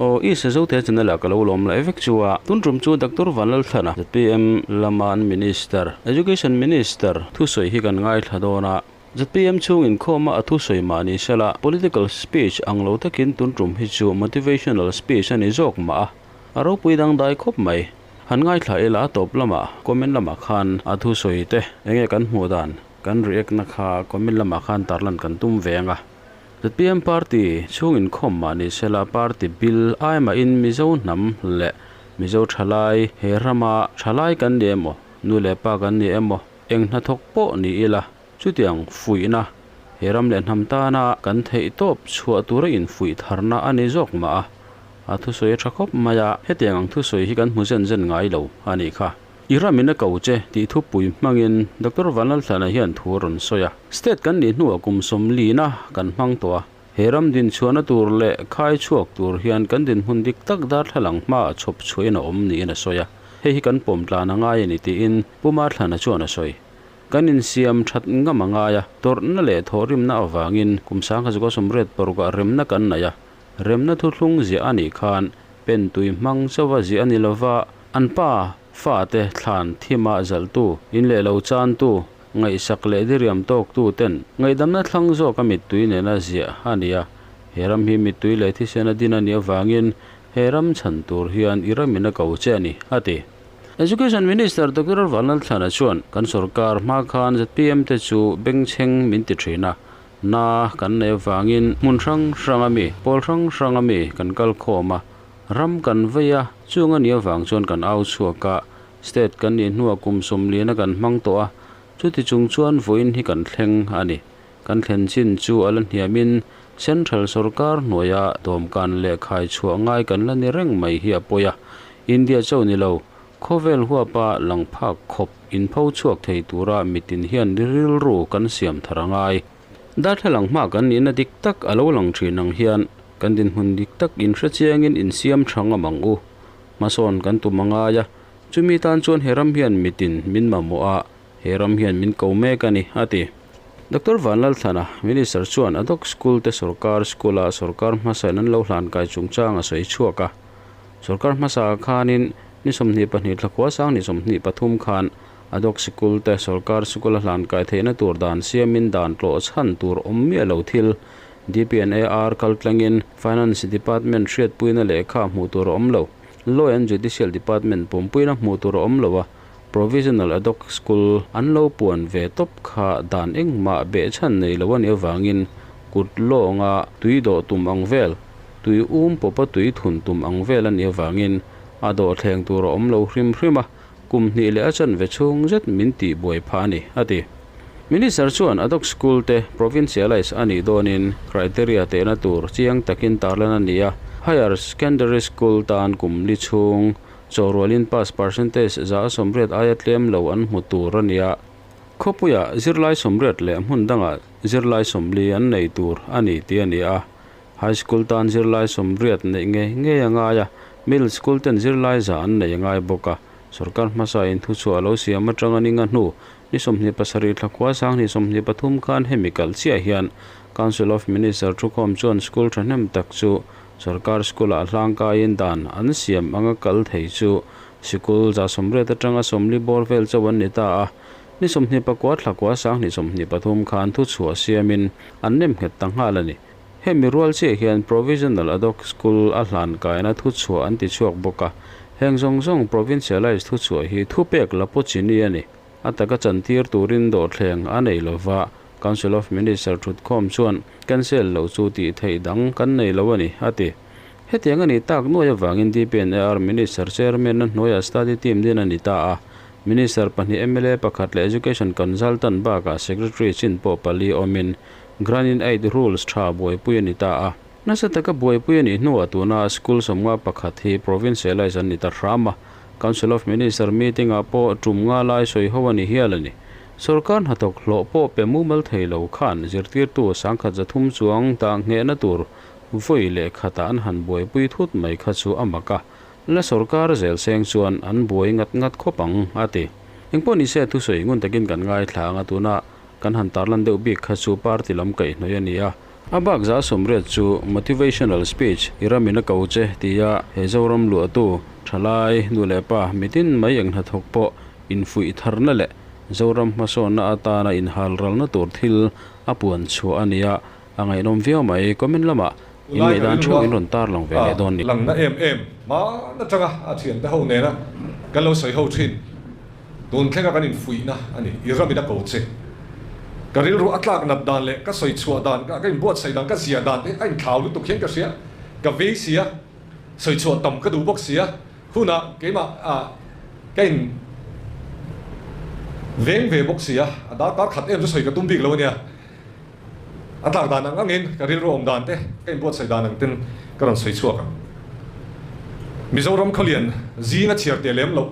o is zo te chana la kalo lom la evek chuwa tunrum chu Dr.Vanlalthlana ZPM laman minister education minister Thusawi hi kan ngai thladona ZPM chung in khoma Thusawi mani sela political speech anglo takin tunrum hi chu motivational speech ani jok ma aro puidang dai khop mai han ngai thla ela top lama comment lama khan Thusawi te enge kan hmudan kan react na kha comment lama khan tarlan kan tum venga ZPM party chung in khom mani sela party bill aima in mizo nam le mizo thalai herama thalai kan demo nu le pa kan ni emo eng na thok po ni ila chutiang fuina heram le namta na kan thei top chua tura in fui tharna ani jok ma Thusawi thakop maya hetiang Thusawi hi kan muzen zen ngai lo ani kha iramina kauche ti thu pui mangin Dr.Vanlalthlana hian thuron soya state kan ni hnu akum somlina kan mang to heram din chuana tur le khai chuak tur hian kan din hundik tak dar thalang ma chop chuina om ni na soya hi kan pom tlana ngai ni ti in puma thlana chuana soi kan in siam that ngamanga ya torna le thorim na awangin kumsang khajo somret porga remna kan na ya remna thu thlung ji ani khan pen tui mang chawa ji ani lova anpa fa te thlan thima zaltu in le lo chan tu ngai sak le diriam tok tu ten ngai damna thlang zo ka mittui ne na zia ania heram hi mittui le thisena din ani awangin heram chan tur hian iramina kauche ani ati education minister Dr.Vanlalthlana chuan kan sarkar ma khan ZPM-te chu bengchheng min ti thina na kan ne awangin mun rang rangami pol rang rangami kan kal khoma ram kan veya chunga ni awang chon kan au chuaka state kan ni hnuwa kum somlina kan mang to a chuti chung chuan voin hi kan thleng ani kan thlen chin chu alan hiamin central sarkar noya dom kan le khai chu ngai kan la ni reng mai hi apoya india chau ni lo khovel huwa pa langphak khop in phau chuak thei tura mitin hian diril ru kan siam tharangai da thalang ma kan in dik tak alo lang thinang hian kan din hun dik tak in hrachiangin in siam thanga mangu mason kan tu manga ya chumi tan chon heram hian mitin min mamoa heram hian min kaume kani ati Dr.Vanlalthlana minister chuan adok school te sarkar skula sarkar masa nan lo hlan kai chungchang a soi chuaka sarkar masa khanin ni somni pani thlakwa sang ni somni pathum khan adok school te sarkar skula hlan kai theina tur dan siamin dan tlo chhan tur ommi lo thil DPNAR kaltlangin finance department shet puina lekha hmutur omlo law and judicial department pompuina hmutur omlowa provisional adok school anlo puan ve top kha dan engma be chan nei lawani awangin kut law nga tuido tum angvel tui popa tui thun tum angvel an awangin ado thleng tur omlo hrim hrima kumni le achan ve chung zet minti boi phani ati minister chuan adok school te provincialize ani donin criteria te na tur chiang takin tarlana nia higher secondary school tan kumli chung chorwalin pass percentage za somret ayatlem lo an mutur ania khopuya zirlai somret le mundanga zirlai somli an nei tur ani ti ania high school tan zirlai somret ne nge anga ya middle school ten zirlai za an nei ngai boka sarkar masa in thu chu alo siam atanga ninga hnu ni somni pasari thlakwa sang ni somni pathum khan chemical chia hian council of minister thukom chuan school thanem tak chu sarkar school a hlangka in dan an siam anga kal thei chu school za somre ta tanga somli borvel chawan ni ta ni somni pakwa thlakwa sang ni somni pathum khan thu chu siamin annem het tanghalani hemi rual che hian provisional adok school a hlan ka ina thu chu an ti chuak boka hengzong zong provincialized thu chu hi thu pek la pochini ani ataka chantir turin do thleng anei lova council of minister thutkhom chuan cancel lo chu ti thei dang kan nei lowani ati hetiang ani tak noya wangin DPNAR minister chairman an noya study team din ani ta minister pani MLA pakhat le education consultant ba ka secretary chin po pali omin granin aid rules tha boy puini ta nasa taka boy puini no atuna school somwa pakhat hi provincialize ani ta rama council of minister meeting apo tumnga lai soi howani hialani sarkar hatok lo po pe mumal theilo khan zirtir tu sangkha jathum chuang ta nge na tur voile khata an han boy pui thut mai kha chu amaka la sarkar zel seng chuan an boy ngat khopang ati engponi se thu soi ngun takin kan ngai thlang atuna kan han tarlan deu bik kha chu party lam kai noyania abak za somret chu motivational speech iramina kauche tia he zoram lu atu thalai nu lepa mitin mai ang hathok po infui tharna le zoram masona atana in halralna tur thil apuan chu ania angai nom via mai comment lama in mai dan chu in ron tar long ve le don ni lang na em ma na changa a thian te ho ne na kan lo soi ho thin tun thlenga kan infui na ani iramina kauche karil ru atlak nat dan le ka soi chua dan ka in buat sai dan ka sia dan te ain thau lu tu khen ka sia ka ve sia soi chua tam ka du bok sia huna ke ma cái veng về bốc xì đã khát em cho soi cái tung big lâu nha atlak dan ang angin karil ru om dan te cái buat sai dan ang tin karan soi chua ka Mizoram kholian zinga chiar te lem lo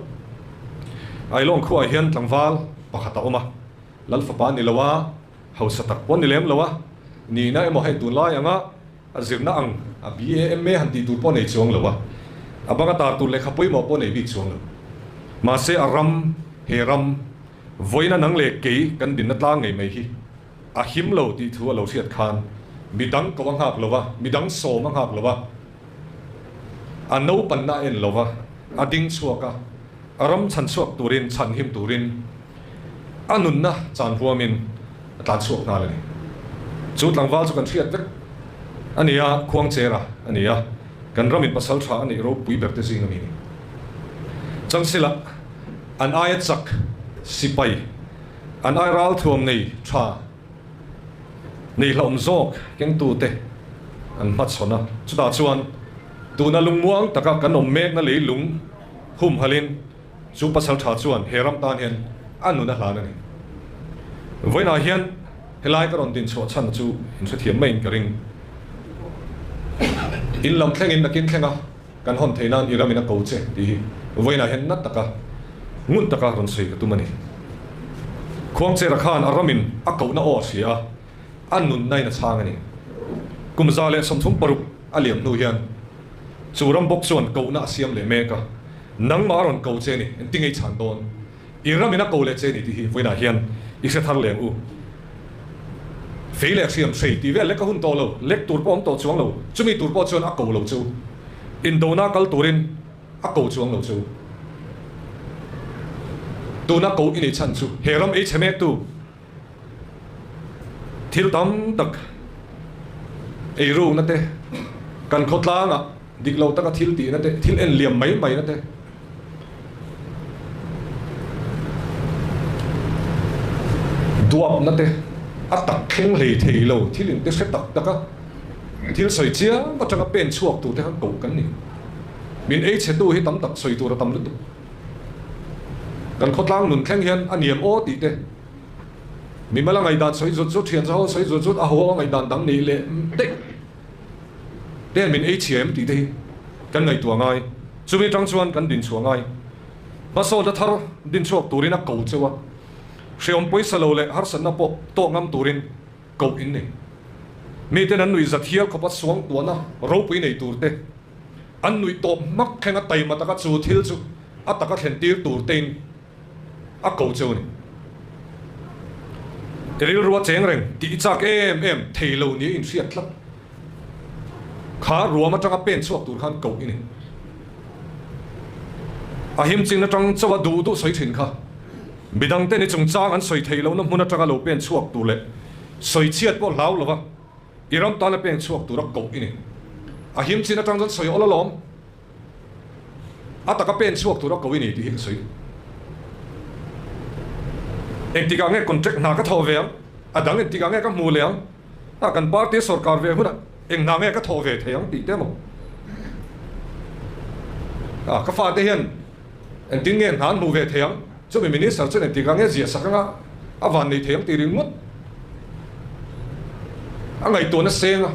ai long khu ai hian tlangwal pakhata oma lalfa pa ni lawa hausatak pon ni lem lawa ni na emo hai tunlai anga azirna ang BAM han ti tu pon nei chuang lawa abanga tar tu lekha poi mo pon nei bi chuang lo ma se aram heram voina nang le ke kan din na tlang ngei mai hi a him lo ti thu lo siat khan midang ko wang hak lawa midang so mang hak lawa ano pan na en lawa ading chuaka aram chan chuak turin chan him turin anun na chan huamin tan chuak na le chu tlangwal chu kan thiat vek ania khuang chera ania kan ramin pasal tha ani ro pui berte sing ami chang sila an ayat sak sipai an ai ral thuam nei tha nei hlom zok keng tu te an mat chona chu da chuan tu na lung muang taka kan om mek na le lung hum halin chu pasal tha chuan heram tan hian anu na hlan ani voina hian helai ka ron din chho chan chu in sa thiam main ka ring in lam thleng in nakin thlenga kan hon theinan iramina ko che ti voina hian na taka ngun taka ron sei ka tumani khuang che rakhan aramin a ko na o sia anun nai na chang ani kumza le somthum paruk aliam nu hian churam bok chuan ko na siam le meka nang maron ko che ni tingai chan don iramina ko le che ni ti voina hian ise thar leng u feile siam sei ti ve le ka hun to lo lek tur pom to chuang lo chumi tur po chuan a ko lo chu indona kal turin a ko chuang lo chu tu na ko ini chan chu heram e cheme tu thil tam tak e ru na te kan khotla nga diklo taka thil ti na te thil en liam mai mai na te duap na te atak kheng le thei lo thilin te se tak taka thil soi chia ma changa pen chuak tu te han ko kan ni min e che tu hi tam tak soi tu ra tam lu tu kan khotlang nun thleng hian aniam o ti te mi mala ngai dan soi zut zut thian zo soi zut zut a ho ngai dan dang ni le te ten min HM ti te kan ngai tua ngai chumi tang chuan kan din chuang ngai ma so da thar din chuak turina ko chewa sheom poisa lo le har san na po to ngam turin ko in nei mi te nan nui zathial khopa suang tuana ro pui nei tur te an nui to mak khenga tai mata ka chu thil chu ataka thlen tir tur tein a ko chu ni ril ruwa cheng reng ti chak em theilo ni in riat tlak kha ruwa tanga pen chuak tur khan ko ini a him ching na tang chawa du soi thin kha bidang te ni chung chang an soi theilo na hmuna tanga lo pen chuak tu le soi chiat po lau lova iram ta na pen chuak tu ra ko ini a him chin na tang soi olalom ataka pen chuak tu ra ko ini ti hi soi en tiga nge contract na ka tho ve adang en tiga nge ka mu leang ta kan party sarkar ve huna en na nge ka tho ve theyang ti te mo ka fa te hian en tin nge nan mu ve theyang chu mi minister chu en tiga nge zia sakanga awan nei theyang ti ring mut angai to na senga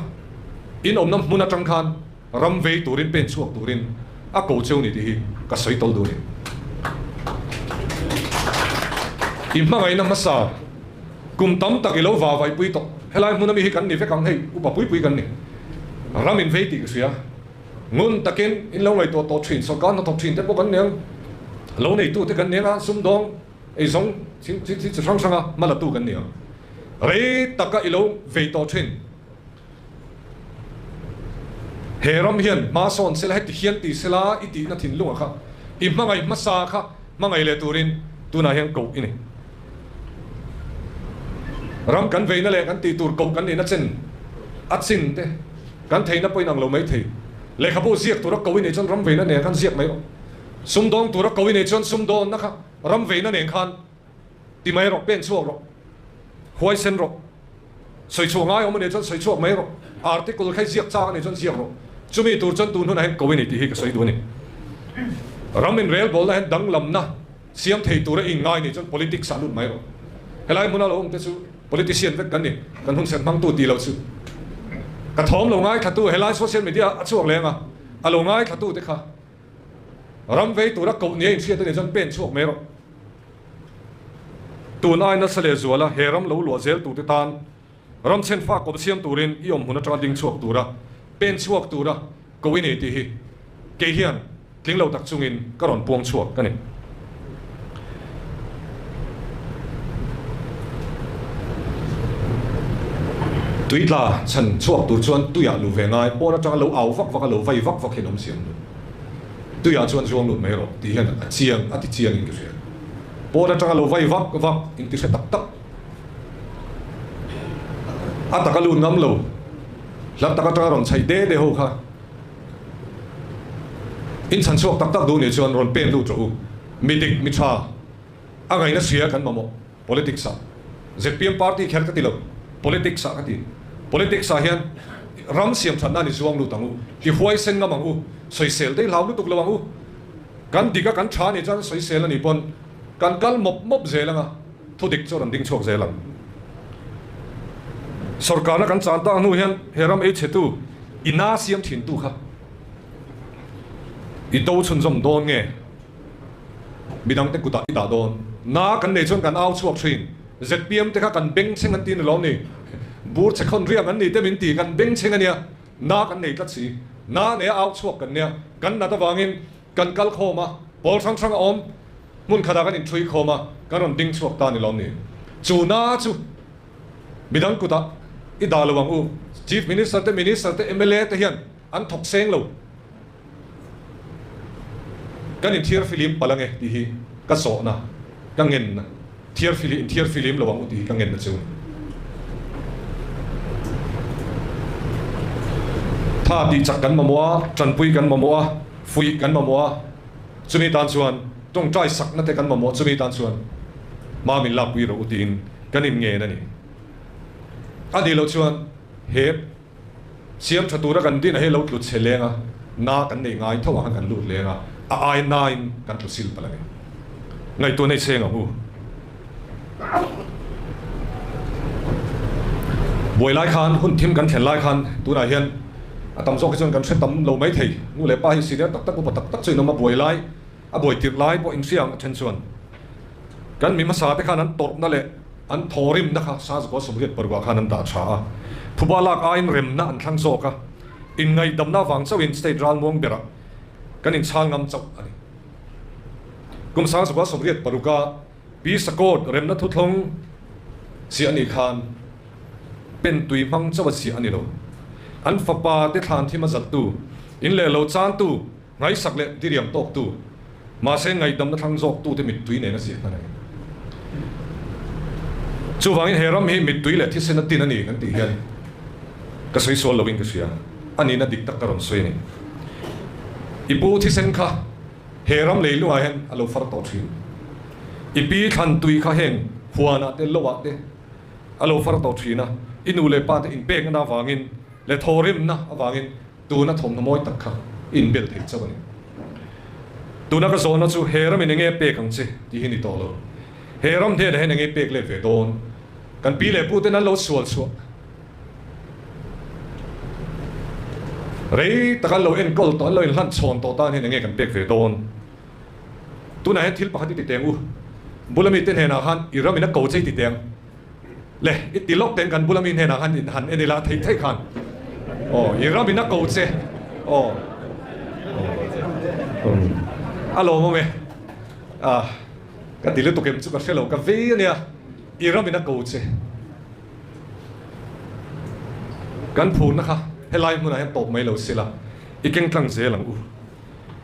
in om nam huna tang khan ram ve turin pen chuak turin a ko cheu ni ti hi ka soi tol du ni imma ngai na masa kum tam takilo wa vai pui to helai huna mi hi kan ni ve kang hei upa pui kan ni ramin ve ti sia ngun takin in lo ngai to thin so kan to thin te po kan neng lo nei tu te kan nenga sum dong e zong chi sang sanga mala tu kan ni re taka ilo ve to thin heram hian ma son sela het hian ti sela iti na thin lunga kha I mangai masa kha mangai le turin tuna hian ko ini ram kan veina le kan ti tur ko kan ina chen achin te kan theina poinang lo mai thei le khabu ziak tur ko ini chon ram veina ne kan ziak mai sum dong tur ko ini chon sum don na kha ram veina ne khan ti mai ro pen chuak ro huai sen ro soi chuak ngai om ne chon soi chuak mai ro article khai ziak cha ne chon ziak ro chumi tur chon tun hun ko ini ti hi ka soi du ni ramin rel bol hen dang lam na siam thei tur in ngai ni chon politics salut mai ro helai munal om te chu politician vek kan ni kan hun sen mang tu ti lo chu ka thom lo ngai khatu helai social media chuak lenga alo ngai khatu te kha ram vei tur ko ni in sia te chon pen chuak mai ro tu nai na sale zuala heram lo lo zel tu te tan ram chen fa ko siam turin I om huna tra ding chuak tura pen chuak tura ko ini ti hi ke hian tling lo tak chungin karon puang chuak kani tuitla chan chuak tur chuan tuya lu ve ngai pora tang lo au vak vak lo vai vak vak henom siam tuya chuan zuang lu mai ro ti hian a chiang ati chiang in ke pora tang lo vai vak vak in ti se tak tak ataka lu ngam lo lam taka tang ron chai de ho kha in chan chuak tak tak du ni chuan ron pen lu tro midik mi tha angai na sia kan mamo politics sa ZPM party kher ka ti lo politics sa ka ti politics sa hian ram siam than ni zuang lu tangu ki huai sen nga mangu soi sel dei lau lu tuk lawangu kan diga kan tha ni chan soi sel ani pon kan kal mop mop zelanga thudik choran ding chok zelang sarkar na kan chanta nu hian heram e chetu ina siam thin tu kha I do chun zom don nge midang te kuta ida don na kan nei chon kan au chuak thin ZPM-te kha kan bengchheng an tin lo ni bur chekhon riam an ni te min ti kan bengchheng ania na kan nei tlat si na ne au chuak kan nia kan na ta wangin kan kal khoma bol sang sang om mun khada kan in thui khoma kan ron ding chuak ta ni lo ni chu na chu midang kuta ida lo wang u chief minister te MLA te hian an thok seng lo kan in thiar film palange ti hi ka so na ka ngen na thiar film lawang uti ka ngen na chu tha ti chak kan mamwa tranpui kan mamwa fui kan mamwa chumi tan chuan tong trai sak na te kan mamwa chumi tan chuan ma min la pui ro utin kan in nge na ni adi lo chuan he siam thatura kan din he lo tlut chelenga na kan nei ngai thawa kan lut lenga ai nine kan tu sil palange ngai tu nei senga hu boi lai khan hun thim kan thlen lai khan tu na hian atam zok chon kan thretam lo mai thei nu le pa hi siria tak tak ko tak tak choi no ma boi lai a boi tir lai bo in siang chen chuan kan mi ma sa te khan an tor na le an thorim na kha sa ko somriat parwa khan an ta tha thubalak ain rem na an thlang zoka in ngai dam na wang chawin state ral mong bera kan in chal ngam chau ani kum sa ko somriat paruka pi sakot rem na thu thlong si ani khan pen tui mang chawa si ani lo an fapa te than thima zat tu in le lo chan tu ngai sak le diriam tok tu ma se ngai dam na thang jok tu te mit tui ne na si na chu wangin heram hi mit tui le thisena tin ani kan ti hian ka soi sol loving ka sia ani na dik tak karon soi ni ipu thisen kha heram leilu a hen alo far to thin ipi than tui kha hen huana te lowa te alo far to thina inu le pa te in pek na wangin le thorim na awangin tu na thom na moi tak kha in bel thei chawani tu na ka zona chu heram in nge pek ang che ti hi ni to lo heram the de nge pek le ve don kan pi le pu te na lo sual su rei takal lo en kol to lo in han chon to ta ni nge kan pek ve don tu na he thil pa khati ti tengu bulami ten he na han iram ina ko chei ti teng le itilok ten kan bulami he na han in han enila thei thei khan iram ina ko che alo mo me ka tilu to kem chu ka shelo ka ve nia iram ina ko che kan phun na kha helai mun a top mai lo sila ikeng tlang ze lang u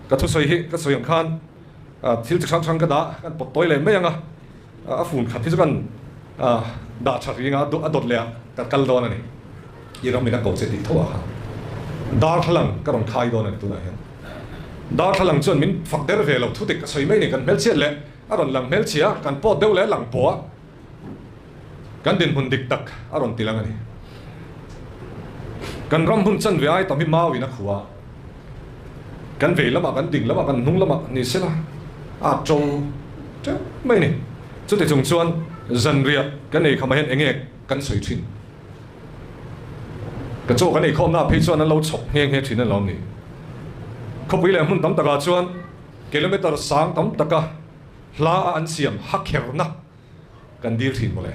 ka thu soi hi ka soyang khan thil chang ka da kan pot toile me anga a phun khat hi kan da thari nga adot le ka kal don ani iram mina ko se ti thoa dar thalang ka ron khai don ani tu na hian dar thalang chon min phak der ve lo thu tik ka soi mai ni kan mel chiat le a ron lang mel chia kan pot deu le lang po kan din hun dik tak a ron tilang ani kan ram hun chan ve ai tami mau ina khuwa kan ve lama kan ding lama kan nung lama ni sela a chou che mai ni chu te chung chuan zan ria kan nei khama hen enge kan soi thin ka cho kan nei khom na phe chuan an lo chop he thin an lo ni khopui le mun tam taka chuan kilometer sang tam taka hla an siam hakherna kan dir thin mole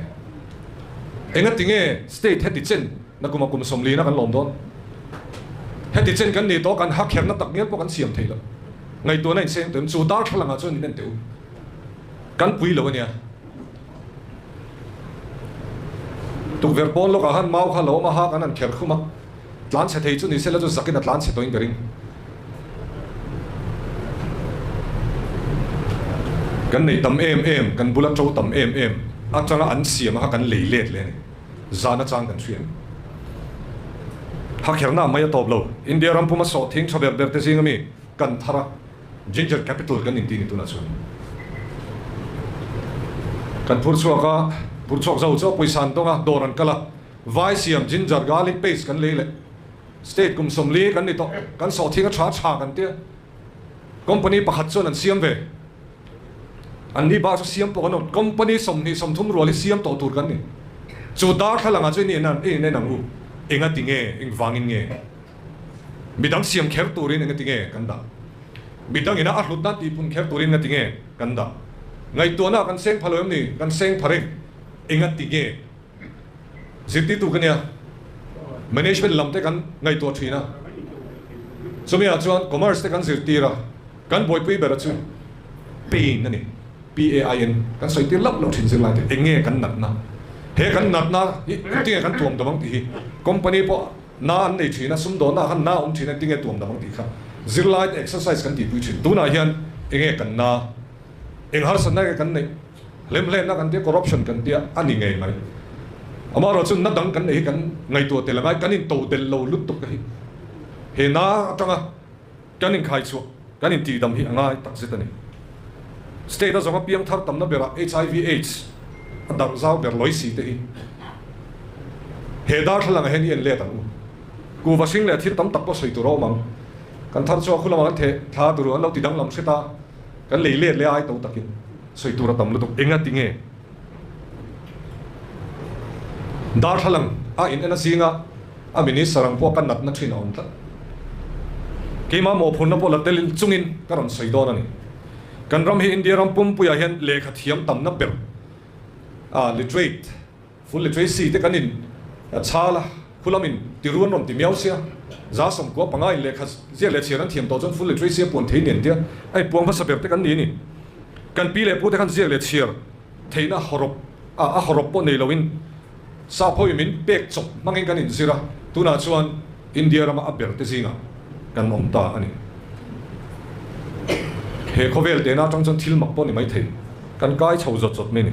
enga tinge state head chen na kuma somli na kan lom don head chen kan ni to kan hakherna tak nge po kan siam theilo ngai to nai seng tem chu dar thalanga chuan nen teu kan pui lo ania tuk ver pon lo ka han mau kha lo ma ha kan an kher khuma tlan che thei chu ni sela chu zakin atlan che toin garing kan nei tam em kan bulat chau tam em atanga an siam ha kan leilet le ni zana chang kan thuin ha kherna mai top lo india ram puma so thing chober ber te sing mi kan thara ginger capital kan inti ni tu na chu kan phur chuak zau cho poisan tonga doran kala vai siam ginger garlic paste kan le state kum somli kan ni to kan so thinga tha kan tia company pakhat chon an siam ve an ni ba so siam po kan company som thum ro le siam to tur kan ni chu dar thalanga chu ni nan ne nang u enga tinge eng wangin nge midang siam kher turin enga tinge kan da midang ina a hlut na ti pun kher turin nga tinge kan da ngai to na kan seng phaloem ni kan seng phareng enga tinge ziti tu kan ya management lamte kan ngai to thina somia chuan commerce te kan zirti ra kan boy pui bera chu pain ani PAIN kan soi ti lap lo thin zin lai te enge kan nat na he kan nat na tinge kan tuam damang ti company po na an nei thina sum do na han na thina tinge tuam damang ti kha zirlai exercise kan ti pui thin tu na hian enge kan na eng har san na kan nei lem na kan ti corruption kan ti ani ngai mai amaro chun na dang kan nei kan ngai to te langai kan in to del lo lut tuk hi he na atanga kan in khai chu kan in ti dam hi angai tak zitani state as of piang thar tam na bera HIV AIDS adang zau ber loi si te hi he dar thlang hen yen le tang ku wasing le thir tam tak po soi tu ro mang kan thar cho khula ma the tha tu ro lo ti dang lam seta kan le le ai to takin soi tu ra tam lu tuk enga tinge dar thalang a in ena singa a minister ang po kan nat na thina on ta kema mo phun na po la telin chungin karon soi don ani kan ram hi india ram pum puya hian lekha thiam tam na ber literate full literacy te kanin chala khulamin tiruan rom ti miau sia za som ko pangai lekha zia le chiran thiam to jon full literacy pon thein nen tia ai puang ba saber te kan ni kan pi le pu te kan zia le chiar theina horop a horop po nei lowin sa phoi min pek chop mangin kan in zira tuna chuan india ram a ber te zinga kan om ta ani he khovel te na tang chon thil mak po ni mai thein kan kai chho zot me ni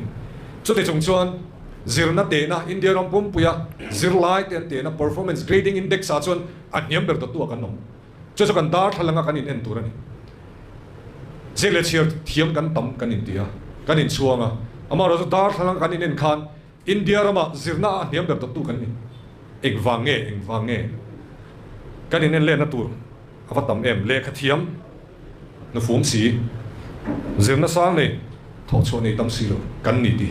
chu te chung chuan zirna te na india ram pum puya zirlai te na performance grading index a chuan a niam ber to tu kan nom chu kan dar thalanga kan in en turani zele chiar thiam kan tam kan in tia kan in chuanga amaro chu dar thalanga kan in en khan india rama zirna a niam ber to tu kan ni ek wange kan in en le na tur avatam em le khathiam na phum si zirna sang nei tho cho nei tam si lo kan ni ti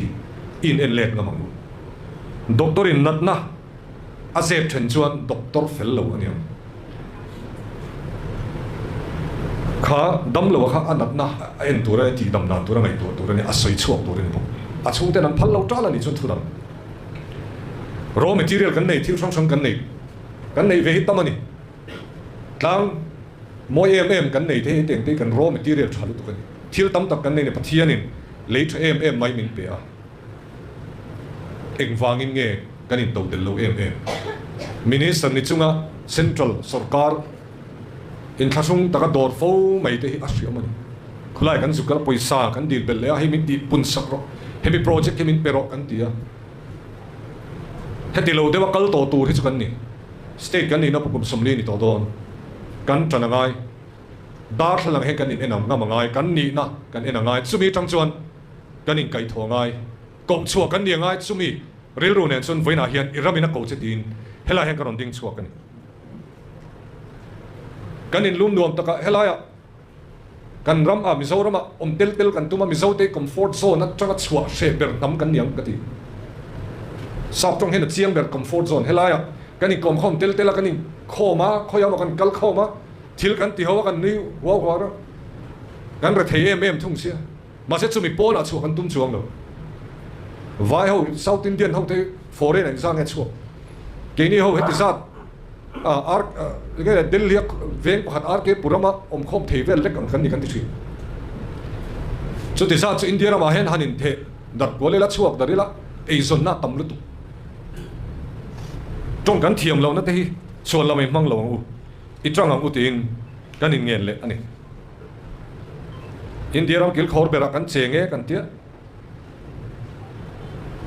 in en let ngamang doctor in natna a zep then chuan doctor fellow aniam kha dam lo kha anatna en tura ti dam dan tura ngai tura ni a soi chuak tura ni bo a chung te nan phal lo tra la ni chun thuram raw material kan nei thil sang kan nei ve hi tamani tlang moi kan nei the teng te kan raw material thalu tu kan thil tam tak kan nei ne pathianin late mai min pe a eng wangin nge kanin to del lo minister ni chunga central sarkar in thasung taka dor fo mai te asri amani khulai kan zukal poisa kan dil bel le hi min ti pun sakro hemi project hi min pero kan tia heti lo dewa kal to tur hi chukan ni state kan ni na pukum somli ni to don kan chanangai dar thlang he kan in enam nga mangai kan ni na kan enangai chumi tang chuan kan in kai thongai kom chua kan ni ngai chumi ril ru nen chun voina hian iramina ko chetin hela hen kan ding chua kan kan in lum nuam taka helaya kan ram a mizoram tel kan tuma mizote comfort zone na changa chua sheber tam kan niang kati sap tong hen chiang ber comfort zone helaya kan in kom khom tel kan in khoma khoyam kan kal khoma thil kan ti ho kan ni wa wa ra kan re thei em thung sia ma se chumi pol a chu kan tum chuang lo vai ho south indian ho te foreign an sang e chu ke ni ho he ti zat ar ke delhi veng pakhat ar ke purama khom thei vel lek kan ni kan ti thi chu ti zat chu india ma hen hanin the dar gole la chuak darila ei zon na tam lu tu trong kan thiam lo na te hi chuan la mai mang lo u i trong ang utin kan in ngel le ani india ram kil khor bera kan chenge kan tia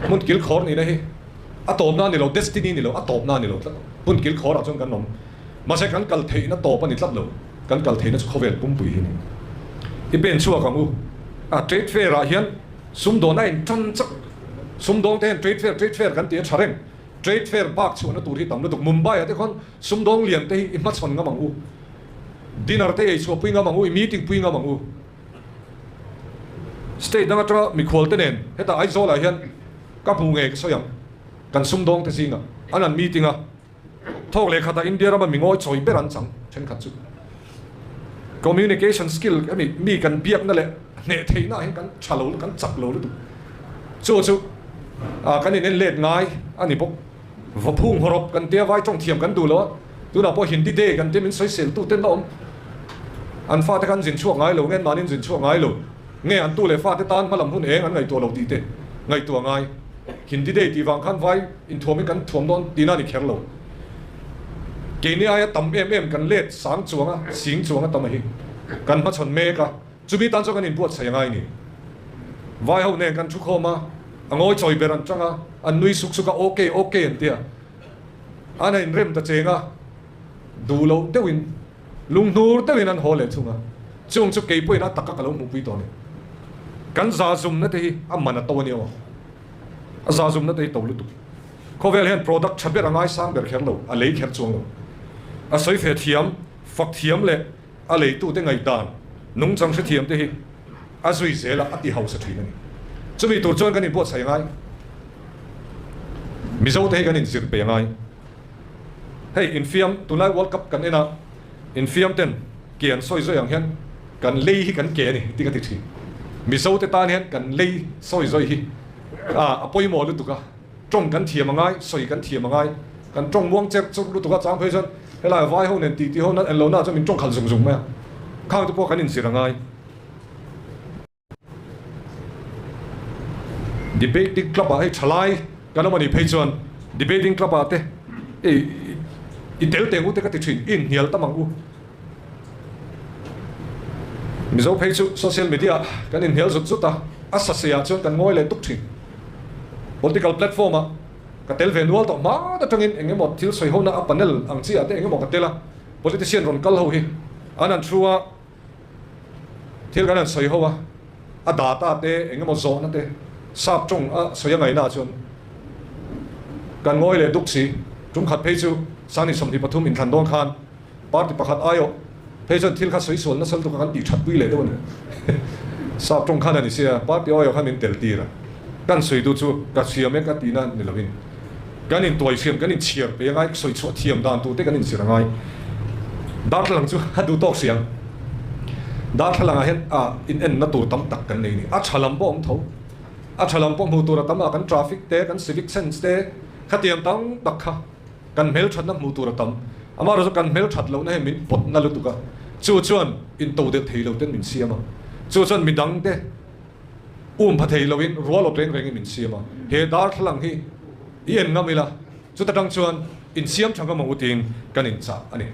mun kil khor ni na hi atop na ni lo destiny ni lo atop na ni lo pun kil khor a chong kan nom ma se kan kal thei na top ani tlap lo kan kal thei na khovel pum pui hi ni i ben chuak ang u a trade fair a hian sum do na in tan chak sum dong ten trade fair kan tia thareng trade fair park chu na tur hi tam lu tuk mumbai ate khon sum dong lian te hi ma chon nga mangu dinner te ei chu pui nga mangu meeting pui nga mangu state dang atra mi khol te nen heta ai zo la hian ka pu nge so yang kan sum dong te singa anan meeting a thok le khata india ra ma mi ngoi choi beran chang chen khat chu communication skill mi kan biak na le ne theina hen kan chalo kan chak lo lu chu chu a kan in let ngai ani bok va phung horop kan tia vai trong thiam kan du lo tu na po hindi de kan te min soi sel tu ten om an fa te kan jin chuak ngai lo ngen manin jin chuak ngai lo nge an tu le fa te tan malam hun eng an ngai to lo ti te ngai tu ngai hindi de ti wang khan vai in thom kan thom don tina ni kher lo ke ni aya tam em kan let sang chuanga sing chuanga tam hi kan ma chon me ka chubi tan cho kan in buat sai ngai ni vai ho ne kan chu khoma angoi choi beran changa an nui suk suka okay antia ana in rem ta chenga dulo tewin lung nur tewin an hole chunga chung chu kei poina takka kalo mu pui to ni kan za zum na te amana to ni o za zum na te to lu tu khovel hen product chaber angai sang ber kher lo a lei kher chuang lo a soi fe thiam fak thiam le a lei tu te ngai dan nung chang se thiam te hi a zui zela ati house thina ni chumi tur chuan kan in buat sai ngai mizo te kan in zir pe ngai hey in fiam tunai world cup kan ena in fiam ten kian soi zoi ang hian kan lei hi kan ke ni ti ka ti thi mizo te tan hian kan lei soi zoi hi apoi mo lu tu ka trong kan thiam ngai soi kan thiam ngai kan trong muang chek chu lu tu ka chang phei chon hela vai ho nen ti ho na en lo na cho min trong khal zum zum ma khang tu po kan in zir ngai debating club ai chalai kan mani phei chuan debating club ate i tel tengu te ka ti thin in hial tamang u mizo phei chu social media kan in hial zut ta asasia chuan kan ngoi le tuk thin political platform a ka tel venual to ma ta tangin engemaw thil soi ho na a panel ang chi ate engemaw ka tela politician ron kal ho hi anan thua thil kan an soi ho a data te engemaw zo na te sap trong a soya ngai na chon kan ngoi le duk si chung khat phei chu sani somthi pathum in than don khan party pakhat ayo phei chon thil kha soi sol na sal tu kan ti that pui le do ni sap trong khan ani sia party ayo khan in tel ti ra kan soi du chu ka siam me ka ti na ni lovin kan in toy siam kan in chiar pe ngai soi chu thiam dan tu te kan in sir ngai dar lang chu hadu tok siang dar thlang a hen in en na tur tam tak kan nei ni a chalam bom tho a chalam pom hu tur tam kan traffic te kan civic sense te khatiam tang takha kan mel that na mu tur tam amaro so kan mel that lo na he min pot na lu tu ka chu chuan in to de thei lo ten min siama chu chuan mi dang te pha thei lo in rual lo reng reng min siama he dar thlang hi ien ngamila chu ta dang chuan in siam thanga ma uting kan in cha ani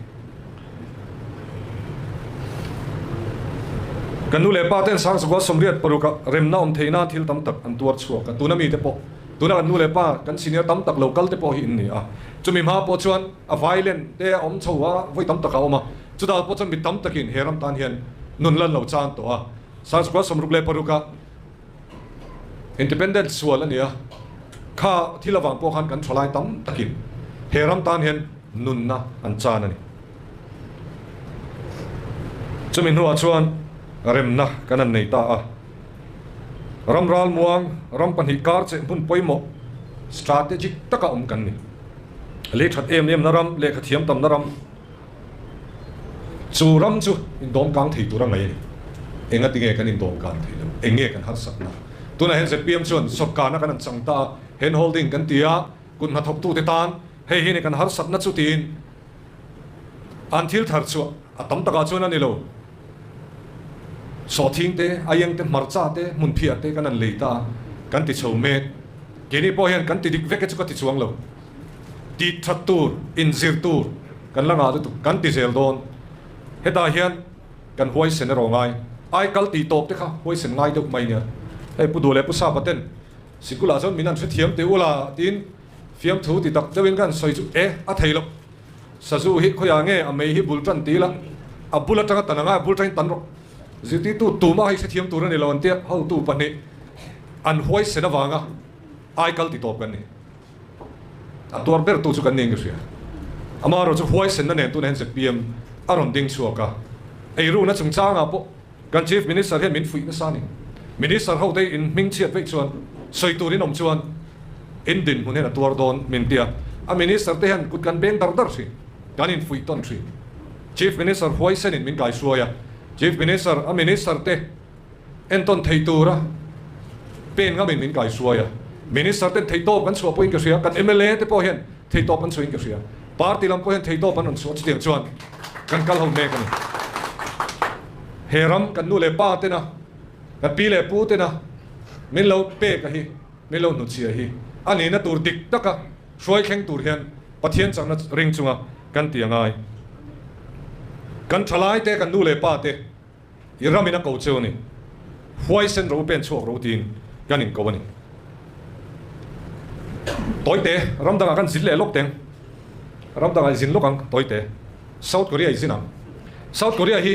kan nu le pa ten sang swa somriat paruka remna theina thil tam tak an tuar chuak ka tunami te po tuna kan nu le pa kan senior tam tak local te po hi ni a chumi ma po chuan a violent te om chowa voi tam tak a oma chuda po chuan mi tam takin heram tan hian nun lan lo chan to a sang swa somruk le paruka independent sual ania kha thilawang po khan kan tholai tam takin heram tan hian nun na an chan ani chumi nuwa chuan remna kanan nei ta a ramral muang ram panhi kar che mun poimo strategic taka kan ni le that em naram le khathiam tam naram chu ram chu in dom kang thei tu ra ngai enga tinge kan in dom kang thei lo enge kan har sak na tuna hen ZPM chuan sokka na kan chang ta hen holding kan tia kun na thop tu te tan hei hi ne kan har sak na chu tin until thar chu atam taka chuan ani lo so thing te ayang te marcha te mun phia te kan an leita kan ti chho me keni po hian kan ti dik veke chu ka ti chuang lo ti thattur in zirtur kan langa tu kan ti zel don heta hian kan hoi sen ro ngai ai kal ti top te kha hoi sen ngai dok mai nia ei pu dole pu sa paten sikula chon minan se thiam te ula tin fiam thu ti tak dewin kan soi chu e a theilo sazu hi khoya nge a mei hi bultan ti la a bulata ka tananga bultain tan ro ziti tu ma hi se thiam tu ran elon te ho tu pani an hoi se na wanga ai kal ti top kan ni a tor ber tu chu kan ning ria amaro chu hoi sen na ne tu nen ZPM aron ding chuaka ei ru na chung changa po kan chief minister he min fui na sani minister ho dei in ming chiat vek chuan soi tu rin om chuan in din hun na tor don min tia a minister te han kut kan beng dar si kan in fui ton tri chief minister hoi sen in min kai suaya chief minister a minister te enton theitura pen nga min kai suaya minister te theito kan suwa point ka sia kan MLA te po hian theito kan suin ka sia party lam po hian theito pan on suwa chitem chuan kan kal ho me kan heram kan nu le pa te na kan pi le pu te na min lo pe ka hi min lo nu chia hi ani na tur dik taka soi kheng tur hian pathian chang na ring chunga kan ti angai kan thalai te kan nu le pa te iramina ko cheu ni huai sen ro pen chok ro tin kan in ko ni toy te ram dang kan zil le lok teng ram dang zin lok ang toy te South Korea isinam South Korea hi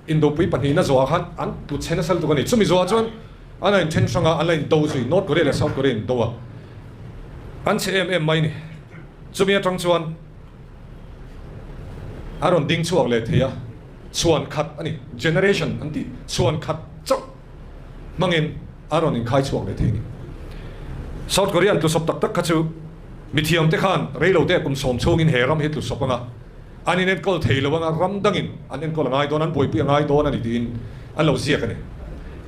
indo pui pan hi na zo khan an tu chena sal tu kan ni chumi zo chon ana in chen sanga ala in do zui North Korea le South Korea in do an CMM mai ni chumi atang chuan aron ding chuak le theya chuan khat ani generation anti chuan khat chok mangin aron in khai chuak le the ni South Korean tu sop tak tak khachu mithiam te khan reilo te kum som chung in heram hi tu sopanga ani nen kol theilo wanga ram dangin anen kol ngai don an boi pi ngai don ani tin an lo zia ka ni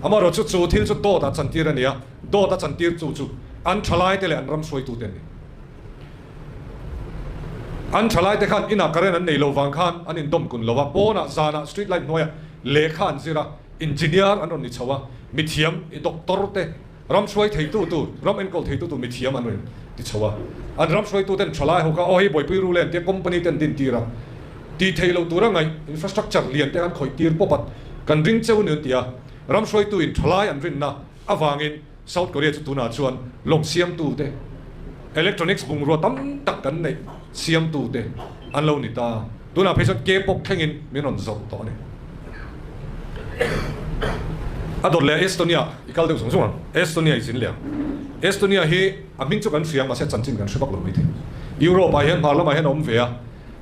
amaro chu chu thil chu to ta chantir ania do ta chantir chu chu an thalai te le an ram soi tu ten ni an thalai te khan ina karen an nei lo wang khan an in dom kun lowa pona zana street light noya le khan zira engineer an on ni chawa mithiam I doctor te ram soi thei tu ram en kol thei tu mithiam an ren ti chawa an ram soi tu ten thalai ho ka o hi boi pi ru len te company ten din tira ti thei lo tu ra ngai infrastructure lian te an khoi tir popat kan ring cheu ne tia ram soi tu in thalai an rin na avangin South Korea chu tu na chuan long siam tu te electronics bung ro tam tak kan nei siam tu te an lo ni ta tu na phesot ke pok thengin minon zot to ne ador le Estonia ikal de song song Estonia isin le Estonia hi aming chu kan fiang ma se chanchin kan shibak lo mi the Europe a hian parliament hian om ve a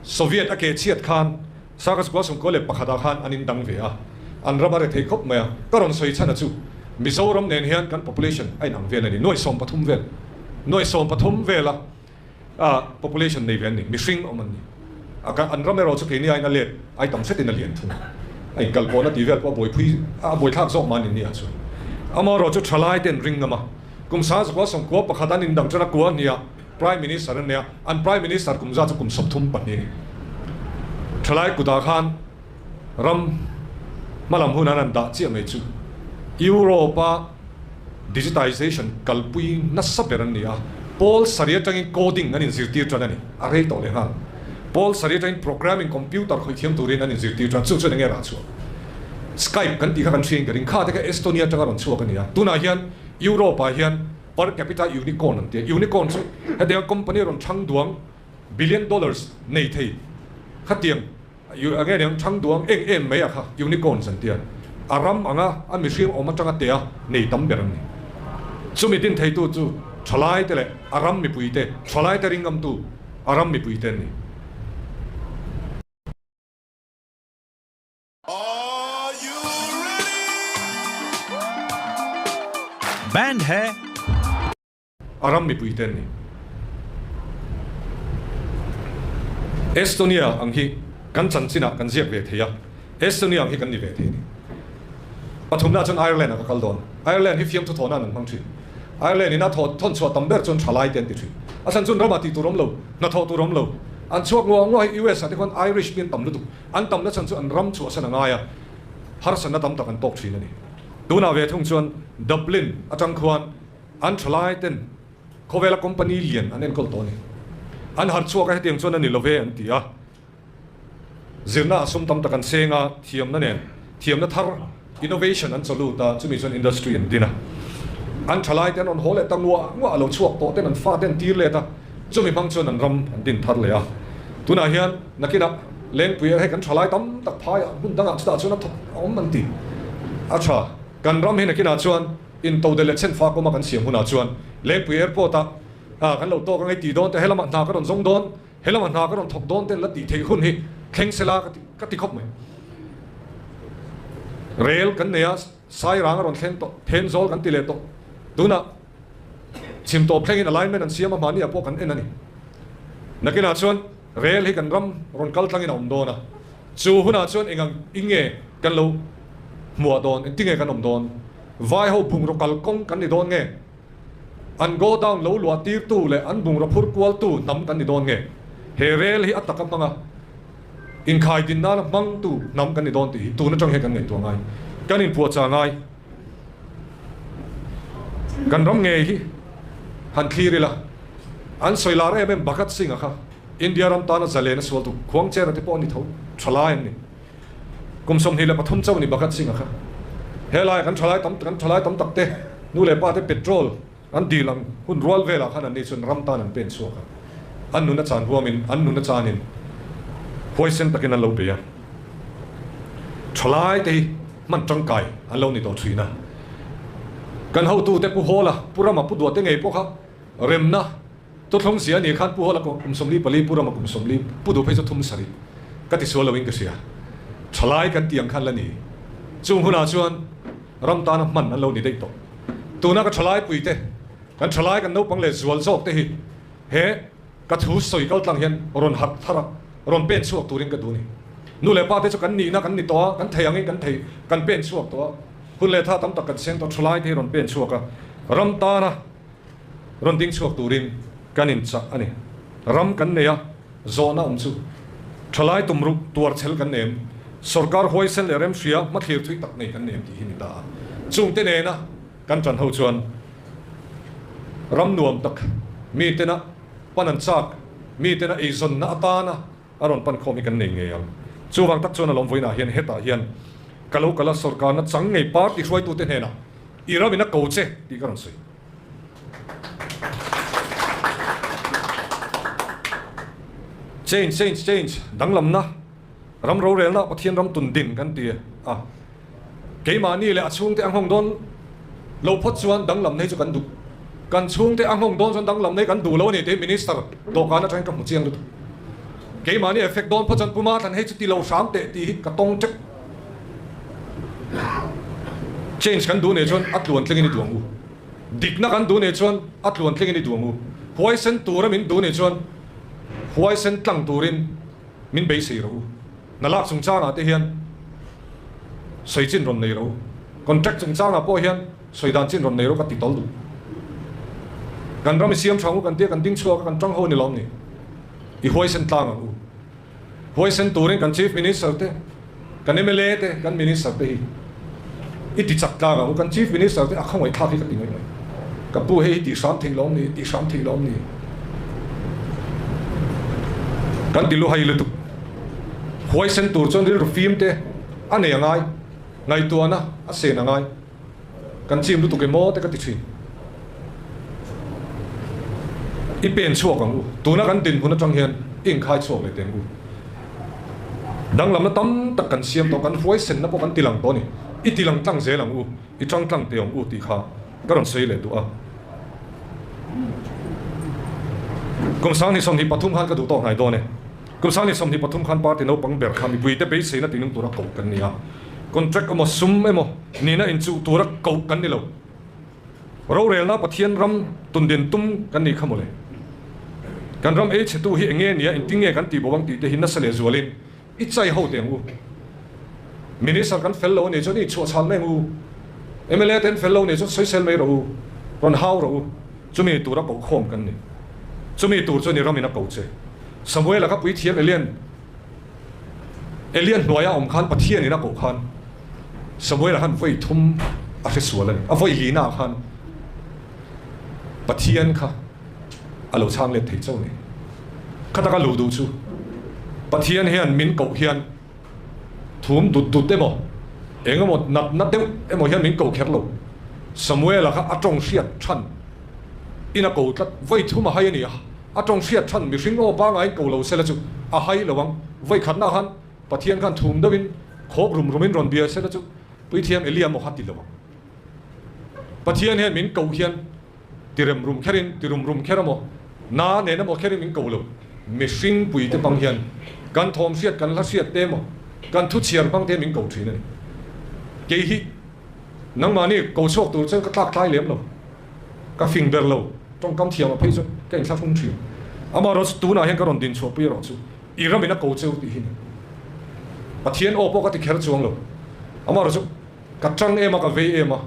Soviet a ke chiat khan sakas ko sum ko le pakhada khan anin dang ve a an rabare thei khop ma karon soi chana chu Mizoram nen hian kan population ai nang vel ani noi som pathum vel a population nei ven ni mishing oman ni aka an ramero chu ke ni ai na le ai tam set in a lian thu ai kal ko na ti vel ko boi phui a boi thak zo man ni a chu amaro chu thalai ten ring ama kum sa ko som ko pakhadan in dang chana ko nia prime minister nia an prime minister kum za chu kum sop thum pan ni thalai kuda khan ram malam hunan an da chi mai chu Europa digitization kalpui na saperan nia Paul sariatang coding anin zirtir tran ani are to le ha Paul sariatang programming computer khoi thiam turin anin zirtir tran chu chu nge ra chu Skype kan ti kha kan train garing kha te ka Estonia tanga ron chuak ania tuna hian Europe hian per capita unicorn an te unicorn chu hade company ron thang duang $billion nei thei khatiang again yang thang duang em mai kha unicorn san te aram anga a mihring oma tanga te a nei tam beram ni chumi tin thei tu chu thalai te le aram mi pui te thalai te ringam tu aram mi pui te ni band है aram mi pui te ni Estonia ang hi kan chan china kan ziak ve theya Estonia ang hi kan ni ve the ni pathum na chon Ireland ka kal don Ireland hi fiam thu thona nan mang thi Ireland ina thon chwa tamber chon thalai ten ti thi asan chun rama ti turom lo na tho turom lo an chuak ngo US ati kon Irish bin tam lu tu an tam na chan chu an ram chu asan nga ya har san na tam tak an tok thi na ni tuna ve thung chuan Dublin atang khuan an thalai ten Kovela company lian anen kol to ni an har chuak a hetiang chuan ani love an ti a zirna sum tam takan senga thiam na nen thiam na thar innovation an chalu ta chumi chuan industry an dina an thalai ten on hole ta ngwa alo chuak to ten an fa ten tir le ta chumi mang chuan an ram an din thar le a tuna hian nakina len pui he kan thalai tam tak phai hun danga sta chuan om man ti acha kan ram he nakina chuan in to de le chen fa ko ma kan siam huna chuan len pui airport ta kan lo to kan ai ti don te helama na ka ron zong don helama na ka ron thok don ten la ti thei hun hi kheng sela ka ti khop mai rail kan ne ya sai rang ron khen to ten zol kan ti le to tuna chim to plane in alignment an siam ma ni apo kan en ani nakina chuan rail hi kan ram ron kal tlang in om dona chu huna chuan engang inge kan lo mua don tinge kan om don vai ho bung ro kal kong kan ni don nge an go down lo lua tir tu le an bung ro phur kwal tu nam kan ni don nge he rail hi atakam panga in khai din na mang tu nam kan ni don ti tu na chang he kan ngai tu ngai kan in pu cha ngai kan rom nge hi han khiri la an soilar em bakat singa kha India ram ta na zale na swal tu khwang che ra te po ni tho thala ni kum som hi la pathum chaw ni bakat singa kha helai kan thalai tam tak te nu le pa te petrol an dilang hun rol vela khan an ni chun ram ta nan pen so kha an nu na chan huamin an nu na chanin hoisen takin an lo be ya thalai te man tang kai an lo ni to thina kan ho tu te pu hola purama pu do te ngei po kha remna to thong sia ni khan pu hola ko kum somli pali purama kum somli pu do phei so thum sari ka ti so lo wing ka sia thalai kan tiang khan la ni chung huna chuan ram ta na man an lo ni dei to tu na ka thalai pui te kan thalai kan no pang le zual zok te hi he ka thu soi kal tlang hian ron hat thara ron pen chuak turin ka du ni nu le pa te chu kan ni na kan ni to kan thei angi kan thei kan pen chuak to hun le tha tam tak kan seng to thalai te ron pen chuak ka ram ta na ron ding chuak turin kan in cha ani ram kan ne ya zona um chu thalai tumru tuar chel kan nem sarkar hoisen le rem sia ma thlir thui tak nei kan nem ti hin ta chung te ne na kan tran ho chuan ram nuam tak mi te na panan chak mi te na izon na atana aron pan khomi kan nei nge yang chuwang tak chuan alom voina hian heta hian kalau kala sarkar na chang ngei par ti hroi tu te ne na ira bina ko che ti karon sei change danglam na ram ro rel na pathian ram tun din kan ti a keima ni le achung te anghong don lo phot chuan danglam nei chu kan du kan chung te anghong don chuan danglam nei kan du lo ni te minister do kana tang kam chiang lu keima ni effect don phot chan puma tan hei chu ti lo sam te ti ka tong chek change kan du ne chuan atluan tling ni duang u dik na kan du ne chuan atluan tling ni duang u poison tur min du ne chuan poison tlang turin min be sei ro nalak chung changa te hian soi chin ron nei ro contract chung changa po hian soi dan chin ron nei ro ka ti tol du kan ram siam chang kan te kan ding chua kan tang ho ni lom ni I hoisen tlang u hoisen turin kan chief minister te kan MLA te kan minister te hi I ti chak tlang u kan chief minister te akhang wai tha ki ka ti ngai ka pu he ti sam thing lom ni ti sam thing lom ni kan dilu hai lutuk hoisen tur chon ril film te ane angai ngày tua na ase na ngai kan chim lu tu ke mo te ka ti thi i pen chuak ang u tu na kan din huna chang hian ing khai chuak le ten u dang lam na tam tak kan siam to kan foi sen na po kan tilang to ni i tilang tlang ze lang u i chang tlang te ong u ti kha ka ron sei le tu a kum sang ni som hi pathum khan ka du to ngai do ne kum sang ni som hi pathum khan pa te no pang ber kham i pui te be sei na tinung tu ra ko kan ni a contract amo sum emo ni na in chu tu ra ko kan ni lo ro rel na pathian ram tun din tum kan ni khamole kan ram e che tu hi enge nia in tinge kan ti bowang ti te hin na sale zualin i chai ho te ngu minister kan fellow ne choni chu chal me ngu MLA ten fellow ne chu social me ro ron how ro chumi tu ra ko khom kan ni chumi tu choni ram ina ko che samuel ka pui thiam alien noya om khan pathian ina ko khan samuel han voi thum a se sualan a voi hi na khan pathian kha alo chang le thei chau ni khata ka lu du chu pathian hian min ko hian thum dut emo engamo nat te emo hian min ko kher lo samuel kha atong siat than ina ko tlat voi thum a hai ni atong siat than mi ring o ba ngai ko lo se la chu a hai lawang voi khat na han pathian khan thum dawin khok rumin ron bia se la chu pui thiam eliam mo hati lawang pathian hian min ko hian tirem rum kheramo na ne na mo kherin min ko lo mi hring pui te bang hian kan thom siat kan la siat te mo kan thu chiar bang te min ko thina ni ke hi nang ma ni ko chok tu chen ka tlak tlai lem lo ka finger lo trong kam thiam a phei chu ka in thla phung thi ama ro tu na hian ka ron din chu pi ro chu i ram ina ko cheu ti hin pathian o po ka ti kher chuang lo ama ro chu ka chang ema ka ve ema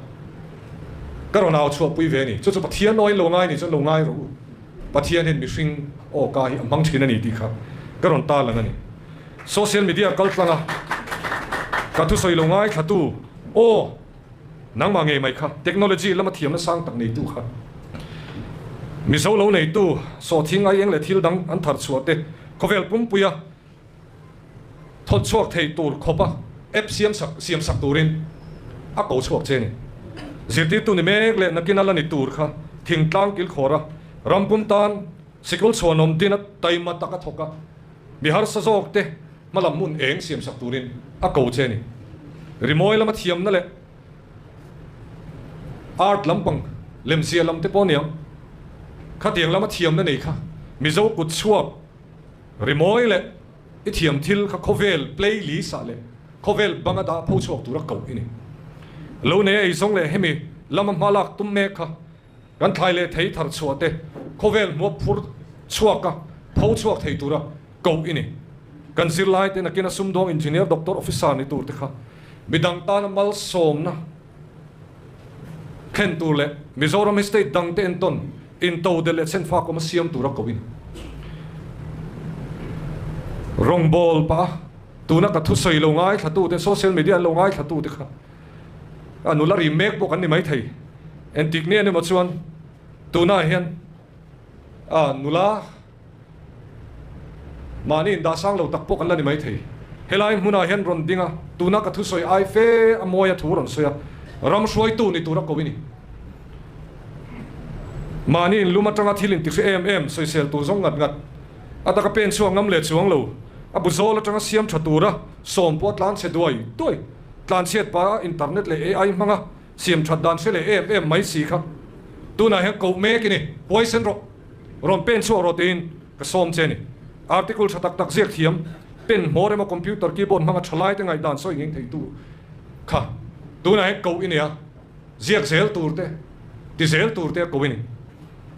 ka ron au chu pui ve ni chu pathian noi lo ngai ni chu lo ngai ro pathian hin mi hring o ka hi amang thina ni ti kha ka ron ta lang ani social media kal tlanga ka tu soi lo ngai thatu o nang ma nge mai kha technology lama thiam na sang tak nei tu kha mi so lo nei tu so thing ai eng le thil dang an thar chuate khovel pum puya thot chuak thei tur khopa fcm sak turin a ko chuak che ni zirti tu ni mek le nakina la ni tur kha thing tlang kil khora rampum tan sikul chonom din at taima taka thoka bihar sa jok te malam mun eng siam sak turin a ko che ni rimoi lama thiam na le art lampang lemsia lam te poniam khatiang lama thiam na nei kha mizo kut chuak rimoi le i thiam thil kha khovel play li sa le khovel banga da pho chuak tu ra ko ini lo ne ai song le hemi lama malak tum me kha kan thlai le thei thar chuate khovel mo phur chuaka pho chuak thei tu ra ko ini kan zir lai te nakina sumdong engineer doctor officer ni tur te kha bidang ta na mal som na khen tu le mizoram state dang te enton in to de le sen fa ko ma siam tu ra ko ini rong bol pa tu na ka thu sei lo ngai thatu te social media lo ngai thatu te kha anula remake bo kan ni mai thei entik ne ne mo chuan tu na hian nula mani da sang lo tak po kan la ni mai thei helai huna hian ron dinga tu na ka thu soi ai fe amoya thu ron soya ram soi tu ni tu ra ko ni mani in luma tanga thilin ti ZPM social tu zong ngat ataka pen chuang ngam le chuang lo abu zol tanga siam thatura som pot lan se doi tlan set pa internet le AI manga siam that dan se le em mai si kha tu na he ko me ki ni poison ron pen chu ro tin ka som che ni article thatak tak ziak thiam pen more ma computer keyboard manga thalai te ngai dan so ngeng thei tu kha tu na he ko ini ya ziak zel turte ti zel turte ko ni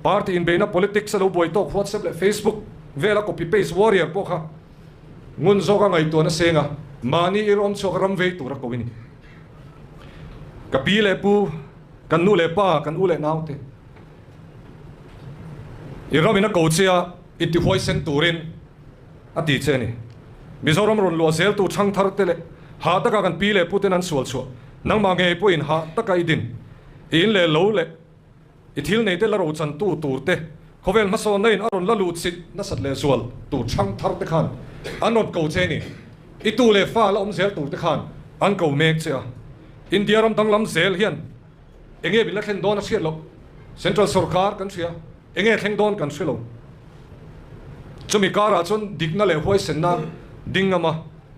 party in beina politics lo boy talk WhatsApp le Facebook vela copy paste warrior po kha ngun zo ka ngai to na senga mani irom so ram ve tu ra ko ni ka pi le pu kan nu le pa kan u le nau te irom ina ko chia iti hoisen turin ati che ni mizoram ron lo zel tu chang thar te le ha ta ka kan pi le pu te nan sual chu nang ma nge pu in ha ta ka idin in le lo le ithil nei te la ro chan tu tur te khovel ma so nei aron la lut sit na sat le sual tu chang thar te khan anot ko che ni i tu le fa la om zel tur te khan an ko mek che India ram tang lam zel hian enge bila khen don a siat lo central sarkar kan sia enge khen don kan silo chumi kara chon digna le hoi senna dingama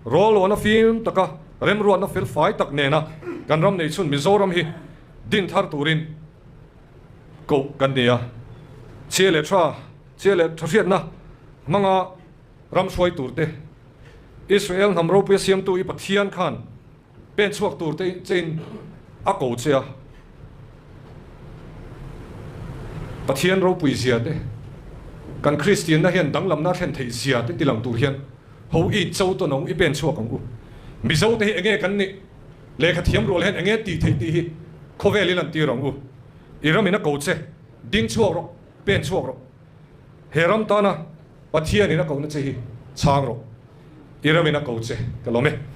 rol on a film taka rem ro na fel fai tak ne na kan ram nei chun mizoram hi din thar turin ko kan nia chele thriat na manga ram soi turte Israel nam Ropui siam tu I pathian khan pen chuak turte chen a ko chia pathian Ropui zia te kan Christian na hian danglam na thlen thei zia te tilang tur hian ho I chau to nong I pen chuak ang u mi zo te enge kan ni le kha thiam rol hen enge ti thei ti hi khoweli lan ti rong u iramina ko che ding chuak ro pen chuak ro heram ta na pathian ina ko na che hi chang ro iramina ko che kalome